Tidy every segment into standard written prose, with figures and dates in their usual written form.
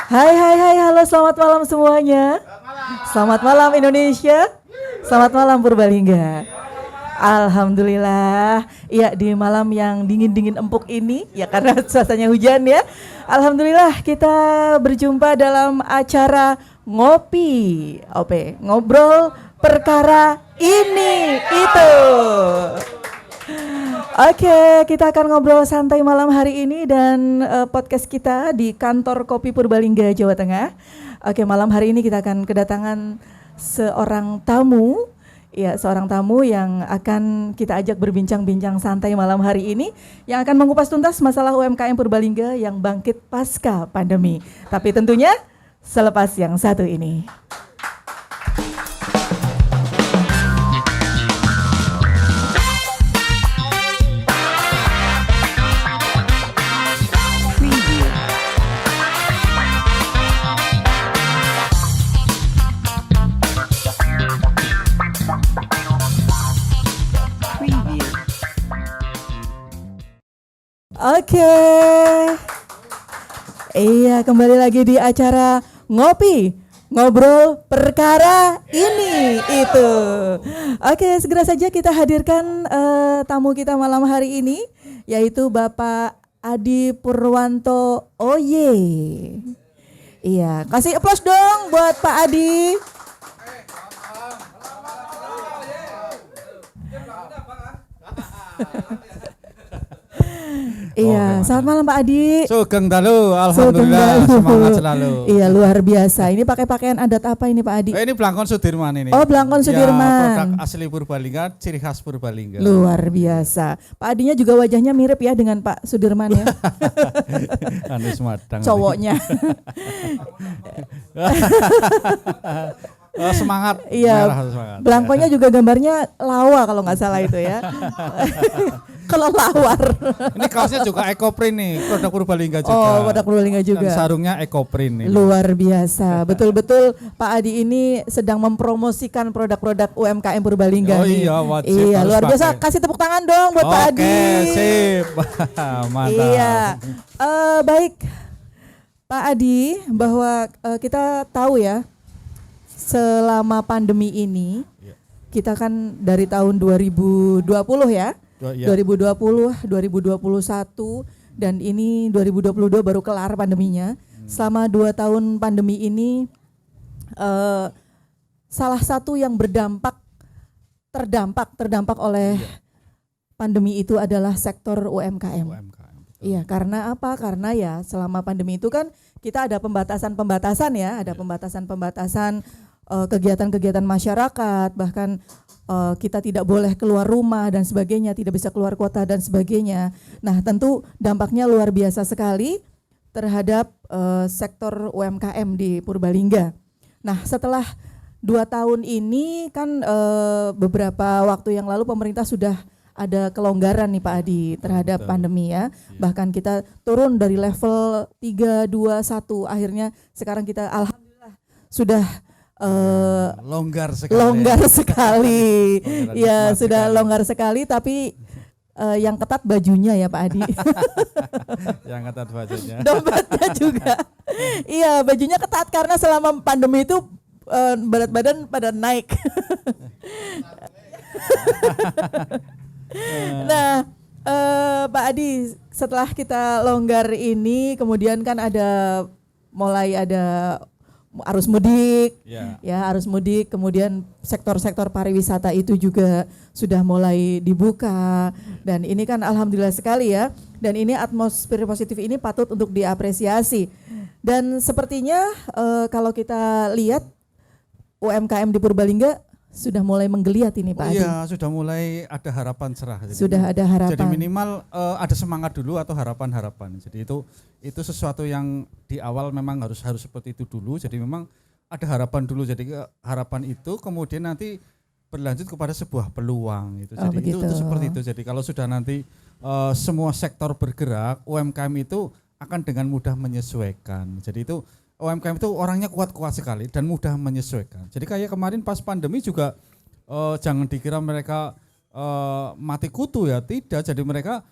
Hai hai hai, halo selamat malam semuanya. Selamat malam Indonesia. Selamat malam Purbalingga. Alhamdulillah, ya di malam yang dingin-dingin empuk ini, ya karena suasananya hujan ya. Alhamdulillah kita berjumpa dalam acara ngopi, ngobrol perkara ini itu. Oke, kita akan ngobrol santai malam hari ini dan podcast kita di kantor Kopi Purbalingga, Jawa Tengah. Oke, malam hari ini kita akan kedatangan seorang tamu yang akan kita ajak berbincang-bincang santai malam hari ini, yang akan mengupas tuntas masalah UMKM Purbalingga yang bangkit pasca pandemi. Tapi tentunya selepas yang satu ini. Oke, iya kembali lagi di acara ngopi, ngobrol perkara ini itu. Oke, segera saja kita hadirkan tamu kita malam hari ini, yaitu Bapak Adi Purwanto Oye. Iya, kasih aplaus dong buat Pak Adi. Iya, selamat malam Pak Adi. Sugeng dalu, alhamdulillah, semangat selalu. Iya, luar biasa. Ini pakai pakaian adat apa ini Pak Adi? Ini Blangkon Sudirman ini. Oh, Blangkon Sudirman. Ya, produk asli Purbalingga, ciri khas Purbalingga. Luar biasa. Pak Adinya juga wajahnya mirip ya dengan Pak Sudirman ya. Anu Semadang. Cowoknya. Oh, semangat. Iya. Blangkonnya juga gambarnya lawa kalau nggak salah itu ya. Kalau lawar. Ini kaosnya juga ekoprint nih, produk Purbalingga juga. Oh, produk Purbalingga juga. Dan sarungnya ekoprint nih. Luar biasa. Betul-betul Pak Adi ini sedang mempromosikan produk-produk UMKM Purbalingga. Oh nih. iya, wajib. Iya, luar biasa. Pakai. Kasih tepuk tangan dong buat Pak Adi. Oke, sip. Mantap. Iya. Baik. Pak Adi, bahwa kita tahu ya, selama pandemi ini, kita kan dari tahun 2020 ya. 2020, 2021 dan ini 2022 baru kelar pandeminya. Selama 2 tahun pandemi ini salah satu yang terdampak oleh pandemi itu adalah sektor UMKM. Iya, karena apa? Karena ya selama pandemi itu kan kita ada pembatasan ya, ada pembatasan kegiatan-kegiatan masyarakat, bahkan kita tidak boleh keluar rumah dan sebagainya, tidak bisa keluar kota dan sebagainya. Nah, tentu dampaknya luar biasa sekali terhadap sektor UMKM di Purbalingga. Nah, setelah 2 tahun ini kan beberapa waktu yang lalu pemerintah sudah ada kelonggaran nih Pak Adi terhadap pandemi ya. Bahkan kita turun dari level 3, 2, 1, akhirnya sekarang kita alhamdulillah sudah longgar sekali. Ya, sudah longgar sekali, tapi yang ketat bajunya ya Pak Adi. Yang ketat bajunya. Dompetnya juga. Iya, bajunya ketat karena selama pandemi itu berat badan pada naik. Nah, Pak Adi, setelah kita longgar ini, kemudian kan mulai ada arus mudik, arus mudik, kemudian sektor-sektor pariwisata itu juga sudah mulai dibuka, dan ini kan alhamdulillah sekali ya, dan ini atmosfer positif ini patut untuk diapresiasi, dan sepertinya kalau kita lihat UMKM di Purbalingga sudah mulai menggeliat ini Pak Adi. Iya, sudah mulai ada harapan cerah. Sudah ada harapan. Jadi minimal ada semangat dulu atau harapan-harapan. Jadi itu sesuatu yang di awal memang harus seperti itu dulu. Jadi memang ada harapan dulu. Jadi harapan itu kemudian nanti berlanjut kepada sebuah peluang gitu. Jadi itu seperti itu. Jadi kalau sudah nanti semua sektor bergerak, UMKM itu akan dengan mudah menyesuaikan. Jadi itu UMKM itu orangnya kuat-kuat sekali dan mudah menyesuaikan. Jadi kayak kemarin pas pandemi juga jangan dikira mereka mati kutu ya, tidak. Jadi mereka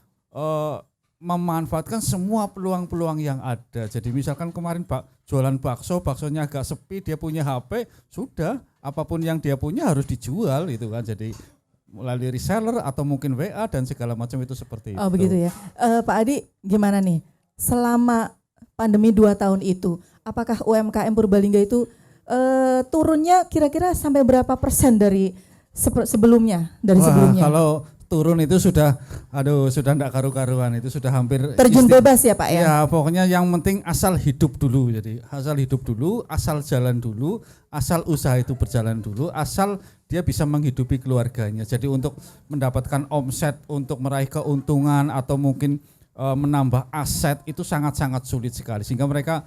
memanfaatkan semua peluang-peluang yang ada. Jadi misalkan kemarin jualan bakso, baksonya agak sepi, dia punya HP, sudah apapun yang dia punya harus dijual itu kan. Jadi melalui reseller atau mungkin WA dan segala macam itu seperti itu. Oh begitu ya. Pak Adi gimana nih? Selama pandemi 2 tahun itu, apakah UMKM Purbalingga itu turunnya kira-kira sampai berapa persen dari sebelumnya? Sebelumnya? Kalau turun itu sudah enggak karu-karuan, itu sudah hampir terjun bebas ya Pak ya? Ya pokoknya yang penting asal hidup dulu, jadi asal hidup dulu, asal jalan dulu, asal usaha itu berjalan dulu, asal dia bisa menghidupi keluarganya. Jadi untuk mendapatkan omset, untuk meraih keuntungan atau mungkin menambah aset itu sangat-sangat sulit sekali, sehingga mereka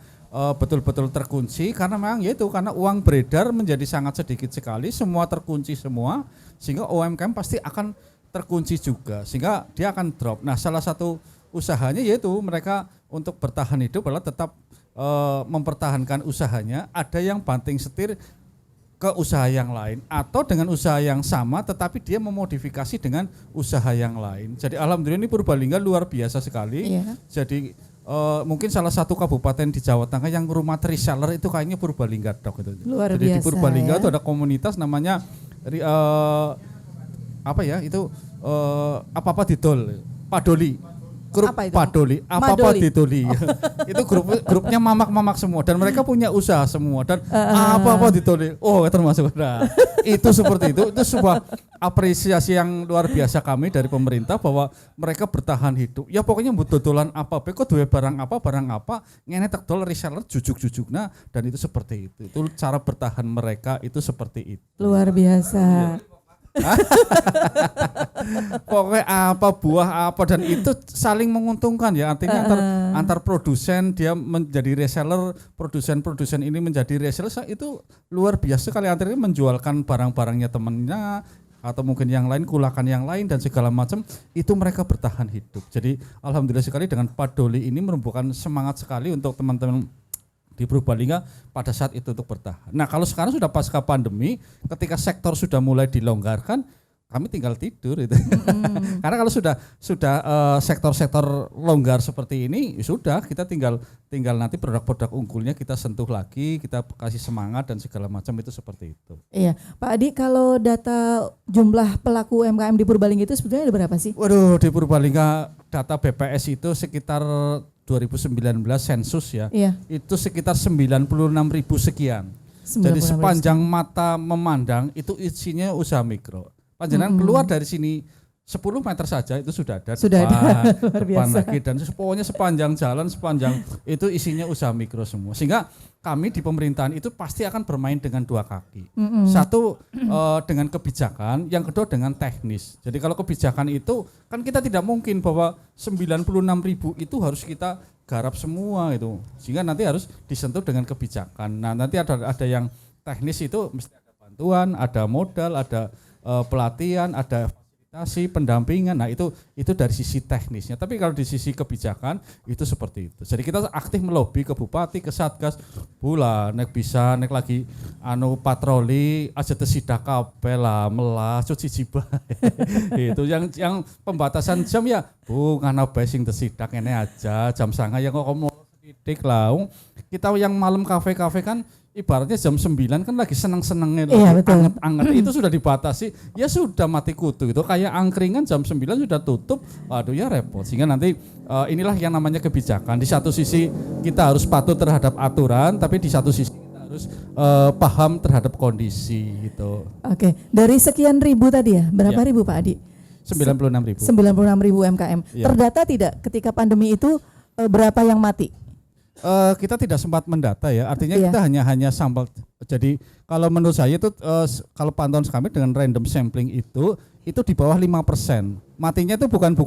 betul-betul terkunci karena memang yaitu karena uang beredar menjadi sangat sedikit sekali, semua terkunci semua, sehingga UMKM pasti akan terkunci juga, sehingga dia akan drop. Nah, salah satu usahanya yaitu mereka untuk bertahan hidup adalah tetap mempertahankan usahanya, ada yang banting setir ke usaha yang lain atau dengan usaha yang sama tetapi dia memodifikasi dengan usaha yang lain. Jadi alhamdulillah ini Purbalingga luar biasa sekali. Iya. Jadi mungkin salah satu kabupaten di Jawa Tengah yang rumah reseller itu kayaknya Purbalingga dok itu. Luar jadi biasa, di Purbalingga ya. itu ada komunitas namanya apa didol Padoli, grup Padoli, apa didoli. Itu grupnya mamak-mamak semua dan mereka punya usaha semua dan apa didoli. Oh termasuk. Nah, itu seperti itu sebuah apresiasi yang luar biasa kami dari pemerintah bahwa mereka bertahan hidup. Ya pokoknya dodolan apa, kok duwe barang apa, ngene tek dol reseller jujuk-jujukna dan itu seperti itu. Itu cara bertahan mereka itu seperti itu. Luar biasa. Pokoknya apa buah apa dan itu saling menguntungkan ya, artinya antar produsen dia menjadi reseller, produsen ini menjadi reseller, itu luar biasa sekali, antaranya menjualkan barang-barangnya temannya atau mungkin yang lain, kulakan yang lain dan segala macam, itu mereka bertahan hidup. Jadi alhamdulillah sekali dengan Padoli ini merupakan semangat sekali untuk teman-teman di Purbalingga pada saat itu untuk bertahan. Nah kalau sekarang sudah pasca pandemi, ketika sektor sudah mulai dilonggarkan, kami tinggal tidur itu. Karena kalau sudah sektor-sektor longgar seperti ini, ya sudah kita tinggal nanti produk-produk unggulnya kita sentuh lagi, kita kasih semangat dan segala macam itu seperti itu. Iya, Pak Adi, kalau data jumlah pelaku UMKM di Purbalingga itu sebetulnya ada berapa sih? Waduh, di Purbalingga data BPS itu sekitar 2019 sensus ya, iya. Itu sekitar 96.000 sekian. Jadi sepanjang mata memandang itu isinya usaha mikro. Panjenengan keluar dari sini 10 meter saja itu sudah ada depan lagi dan pokoknya sepanjang jalan itu isinya usaha mikro semua. Sehingga kami di pemerintahan itu pasti akan bermain dengan dua kaki. Satu dengan kebijakan, yang kedua dengan teknis. Jadi kalau kebijakan itu kan kita tidak mungkin bahwa 96.000 itu harus kita garap semua itu. Sehingga nanti harus disentuh dengan kebijakan. Nah, nanti ada yang teknis itu mesti ada bantuan, ada modal, ada pelatihan, ada fasilitasi, pendampingan. Nah itu dari sisi teknisnya. Tapi kalau di sisi kebijakan itu seperti itu. Jadi kita aktif melobi ke bupati, ke satgas, pula nek bisa nek lagi patroli aja tesidak kabeh lah melas cuci jiba. Itu yang pembatasan jam ya bukan apa sing tesidak ini aja jam 9 ya kok mau titik lah. Kita yang malam kafe-kafe kan ibaratnya jam 9 kan lagi seneng-senengnya, anget-anget, itu sudah dibatasi, ya sudah mati kutu gitu. Kayak angkringan jam 9 sudah tutup, waduh ya repot. Sehingga nanti inilah yang namanya kebijakan. Di satu sisi kita harus patuh terhadap aturan, tapi di satu sisi kita harus paham terhadap kondisi gitu. Oke, dari sekian ribu tadi ya, berapa ribu Pak Adi? 96.000. 96.000 UMKM. Ya. Terdata tidak ketika pandemi itu berapa yang mati? Kita tidak sempat mendata ya, artinya kita hanya sampel. Jadi kalau menurut saya itu kalau pantauan kami dengan random sampling itu di bawah 5%. Matinya itu bukan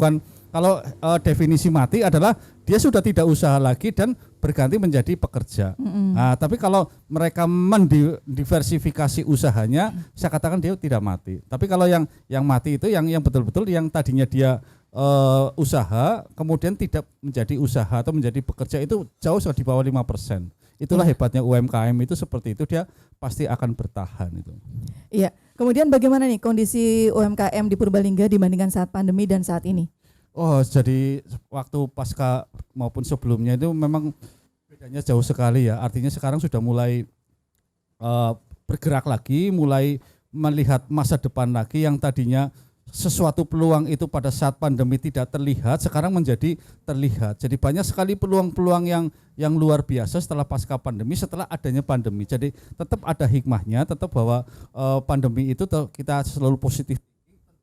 kalau definisi mati adalah dia sudah tidak usaha lagi dan berganti menjadi pekerja. Nah, tapi kalau mereka mendiversifikasi usahanya, saya katakan dia tidak mati. Tapi kalau yang mati itu yang betul-betul yang tadinya dia usaha kemudian tidak menjadi usaha atau menjadi pekerja itu jauh di bawah 5%. Itulah hebatnya UMKM itu seperti itu, dia pasti akan bertahan itu. Iya. Kemudian bagaimana nih kondisi UMKM di Purbalingga dibandingkan saat pandemi dan saat ini? Oh, jadi waktu pasca maupun sebelumnya itu memang Bedanya jauh sekali ya. Artinya sekarang sudah mulai bergerak lagi, mulai melihat masa depan lagi yang tadinya sesuatu peluang itu pada saat pandemi tidak terlihat, sekarang menjadi terlihat. Jadi banyak sekali peluang-peluang yang luar biasa setelah pasca pandemi, setelah adanya pandemi. Jadi tetap ada hikmahnya, tetap bahwa pandemi itu kita selalu positif.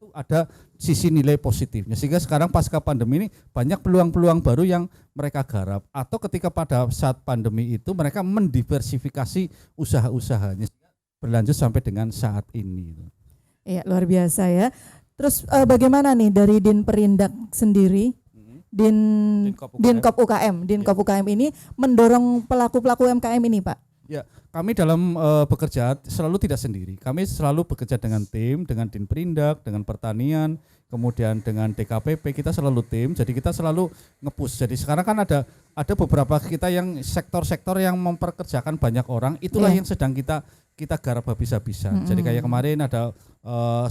Ada sisi nilai positifnya, sehingga sekarang pasca pandemi ini banyak peluang-peluang baru yang mereka garap, atau ketika pada saat pandemi itu mereka mendiversifikasi usaha-usahanya berlanjut sampai dengan saat ini. Iya, luar biasa ya. Terus bagaimana nih dari Dinperindak sendiri, Dinkop UKM ini mendorong pelaku-pelaku UMKM ini, Pak? Ya, kami dalam bekerja selalu tidak sendiri. Kami selalu bekerja dengan tim, dengan Dinperindak, dengan pertanian, kemudian dengan DKPP. Kita selalu tim. Jadi kita selalu nge-push. Jadi sekarang kan ada beberapa kita yang sektor-sektor yang memperkerjakan banyak orang. Itulah yang sedang kita garap habis-habisan. Jadi kayak kemarin ada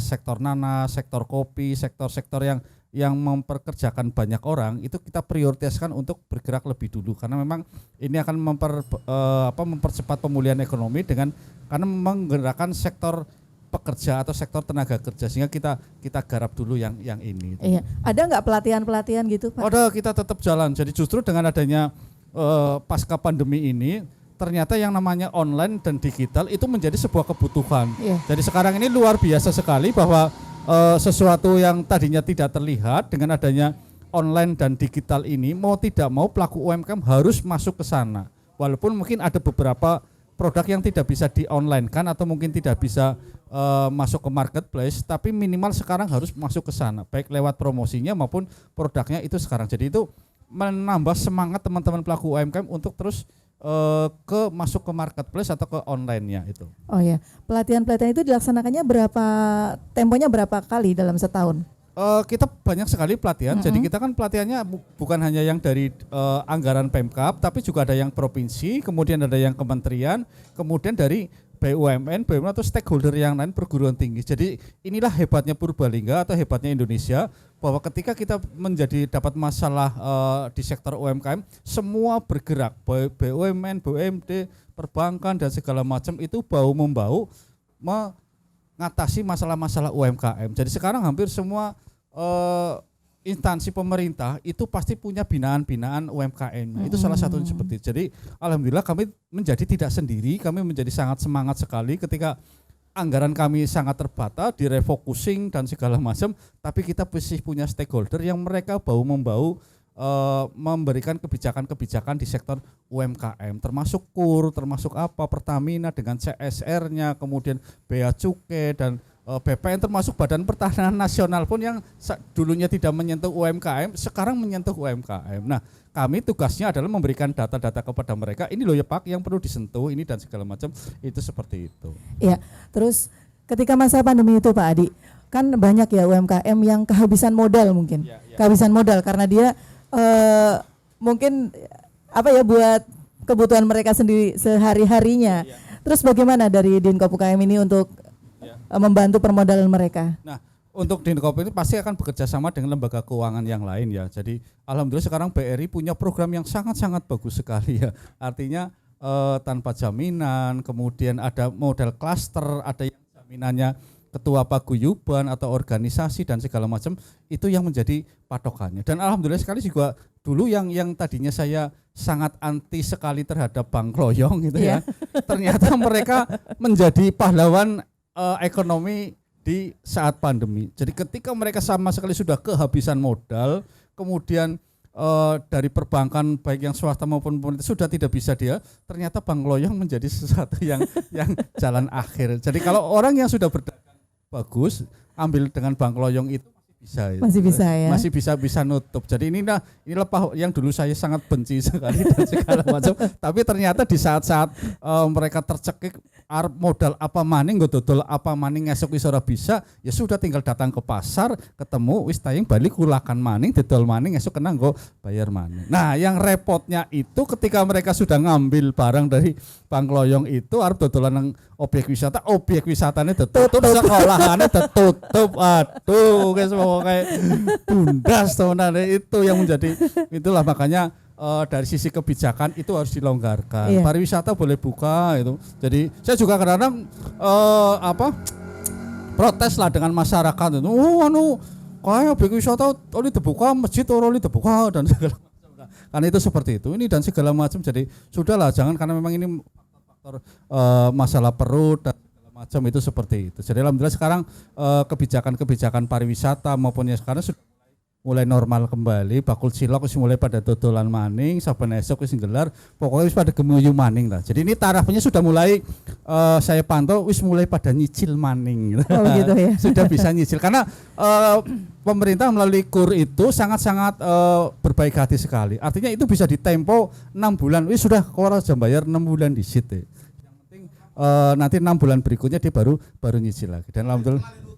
sektor nanas, sektor kopi, sektor-sektor yang memperkerjakan banyak orang, itu kita prioritaskan untuk bergerak lebih dulu, karena memang ini akan mempercepat pemulihan ekonomi karena menggerakkan sektor pekerja atau sektor tenaga kerja, sehingga kita garap dulu yang ini. Iya. Ada nggak pelatihan gitu, Pak? Ada, kita tetap jalan. Jadi justru dengan adanya pasca pandemi ini, ternyata yang namanya online dan digital itu menjadi sebuah kebutuhan. Iya. Jadi sekarang ini luar biasa sekali bahwa sesuatu yang tadinya tidak terlihat, dengan adanya online dan digital ini, mau tidak mau pelaku UMKM harus masuk ke sana. Walaupun mungkin ada beberapa produk yang tidak bisa di online kan, atau mungkin tidak bisa masuk ke marketplace, tapi minimal sekarang harus masuk ke sana, baik lewat promosinya maupun produknya itu sekarang. Jadi itu menambah semangat teman-teman pelaku UMKM untuk terus masuk ke marketplace atau ke online-nya itu. Oh ya, pelatihan-pelatihan itu dilaksanakannya temponya berapa kali dalam setahun? Kita banyak sekali pelatihan. Jadi kita kan pelatihannya bukan hanya yang dari anggaran Pemkab, tapi juga ada yang provinsi, kemudian ada yang kementerian, kemudian dari BUMN atau stakeholder yang lain, perguruan tinggi. Jadi inilah hebatnya Purbalingga atau hebatnya Indonesia, bahwa ketika kita dapat masalah di sektor UMKM, semua bergerak, BUMN, BUMD, perbankan dan segala macam itu bahu-membahu mengatasi masalah-masalah UMKM. Jadi sekarang hampir semua instansi pemerintah itu pasti punya binaan-binaan UMKM. Itu salah satunya seperti itu. Jadi alhamdulillah kami menjadi tidak sendiri, kami menjadi sangat semangat sekali ketika anggaran kami sangat terbatas, direfocusing dan segala macam, tapi kita masih punya stakeholder yang mereka bahu-membahu memberikan kebijakan-kebijakan di sektor UMKM, termasuk KUR, termasuk Pertamina dengan CSR-nya, kemudian Bea Cukai dan BPN, termasuk Badan Pertanahan Nasional pun yang dulunya tidak menyentuh UMKM, sekarang menyentuh UMKM. Nah, kami tugasnya adalah memberikan data-data kepada mereka, ini loh ya Pak yang perlu disentuh ini dan segala macam, itu seperti itu. Iya, terus ketika masa pandemi itu Pak Adi, kan banyak ya UMKM yang kehabisan modal mungkin, kehabisan modal karena dia mungkin buat kebutuhan mereka sendiri sehari-harinya. Terus bagaimana dari Dinkop UKM ini untuk membantu permodalan mereka? Nah, untuk Dinkop ini pasti akan bekerja sama dengan lembaga keuangan yang lain ya. Jadi alhamdulillah sekarang BRI punya program yang sangat-sangat bagus sekali ya. Artinya tanpa jaminan, kemudian ada model klaster, ada yang jaminannya ketua paguyuban atau organisasi dan segala macam, itu yang menjadi patokannya. Dan alhamdulillah sekali juga dulu yang tadinya saya sangat anti sekali terhadap Bank Loyong gitu ya. Ternyata mereka menjadi pahlawan ekonomi di saat pandemi. Jadi ketika mereka sama sekali sudah kehabisan modal, kemudian dari perbankan baik yang swasta maupun pemerintah sudah tidak bisa ternyata Bank Loyong menjadi sesuatu yang jalan akhir. Jadi kalau orang yang sudah berdagang bagus, ambil dengan Bank Loyong itu masih bisa nutup. Jadi inilah yang dulu saya sangat benci sekali dan segala macam. Tapi ternyata di saat-saat mereka tercekik modal apa maning, dodol apa maning esok wis ora bisa, ya sudah tinggal datang ke pasar, ketemu wis tayang balik kulakan maning, dodol maning esok kena nggo bayar maning. Nah, yang repotnya itu ketika mereka sudah ngambil barang dari Bank Loyong itu arep dodolan nang objek wisatanya ditutup, sekolahannya ditutup. Aduh, guys, kayak bundas teman-teman, itu yang menjadi itulah makanya dari sisi kebijakan itu harus dilonggarkan. Iya. Pariwisata boleh buka itu. Jadi saya juga kadang-kadang protes lah dengan masyarakat itu. Kayak objek wisata oli dibuka, masjid oli dibuka dan segala macam. Karena itu seperti itu. Ini dan segala macam. Jadi sudahlah, jangan, karena memang ini faktor masalah perut dan segala macam itu seperti itu. Jadi alhamdulillah sekarang kebijakan pariwisata maupun ya sekarang sudah mulai normal kembali. Bakul cilok wis mulai pada dodolan maning, saben esok wis nggelar, pokoknya wis pada gemuyu maning lah. Jadi ini tarafnya sudah mulai saya pantau wis mulai pada nyicil maning. Oh gitu ya. Sudah bisa nyicil karena pemerintah melalui KUR itu sangat-sangat berbaik hati sekali. Artinya itu bisa ditempo 6 bulan. Wis sudah keluar jam bayar 6 bulan di situ. Yang penting nanti 6 bulan berikutnya dia baru nyicil lagi. Dan alhamdulillah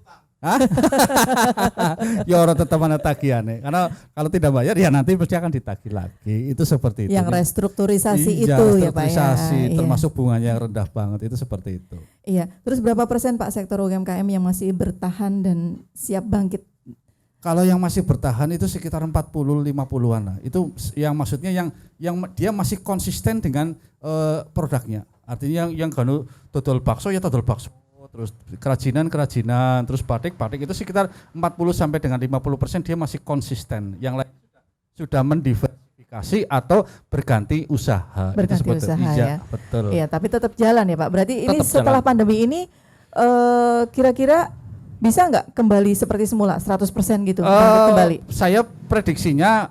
ya orang tetap mana tagihannya, karena kalau tidak bayar ya nanti pasti akan ditagih lagi. Itu seperti itu. Yang restrukturisasi iya, itu ya Pak ya. Termasuk bunganya yang rendah banget itu seperti itu. Iya. Terus berapa persen Pak sektor UMKM yang masih bertahan dan siap bangkit? Kalau yang masih bertahan itu sekitar 40-50-an lah. Itu yang maksudnya yang dia masih konsisten dengan produknya. Artinya yang kalau dodol bakso ya dodol bakso. Terus kerajinan, terus batik itu sekitar 40 sampai dengan 50% dia masih konsisten. Yang lain sudah mendiversifikasi atau berganti usaha. Berganti itu usaha ya. Betul. Iya, tapi tetap jalan ya Pak. Berarti ini Tetap setelah jalan. pandemi ini kira-kira bisa nggak kembali seperti semula 100% gitu kembali? Saya prediksinya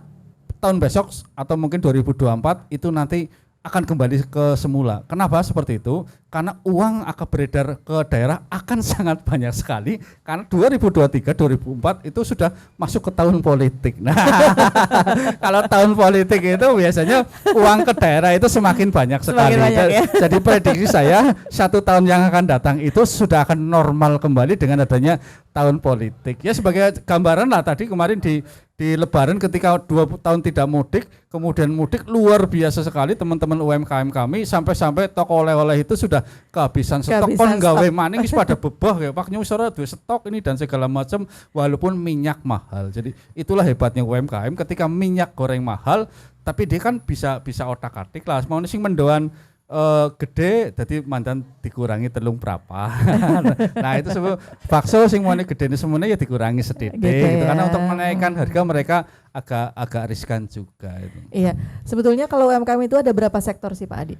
tahun besok atau mungkin 2024 itu nanti akan kembali ke semula. Kenapa seperti itu? Karena uang akan beredar ke daerah akan sangat banyak sekali. Karena 2023, 2024 itu sudah masuk ke tahun politik. Nah, kalau tahun politik itu biasanya uang ke daerah itu semakin banyak sekali. Semakin banyak, ya? Jadi prediksi saya 1 tahun yang akan datang itu sudah akan normal kembali dengan adanya tahun politik. Ya sebagai gambaran lah tadi kemarin di Lebaran ketika 2 tahun tidak mudik, kemudian mudik luar biasa sekali teman-teman UMKM kami sampai toko oleh-oleh itu sudah kehabisan stok, kon gawe maning wis pada bebah ya Pak nyusara duwe stok ini dan segala macam walaupun minyak mahal. Jadi itulah hebatnya UMKM ketika minyak goreng mahal tapi dia kan bisa otak-atik lah mau sing mendoan gede jadi mantan dikurangi telung berapa. Nah itu semua bakso sing mau gede ini semuanya ya dikurangi sedikit gitu, ya. Karena untuk menaikkan harga mereka agak riskan juga itu. Iya, sebetulnya kalau UMKM itu ada berapa sektor sih Pak Adi?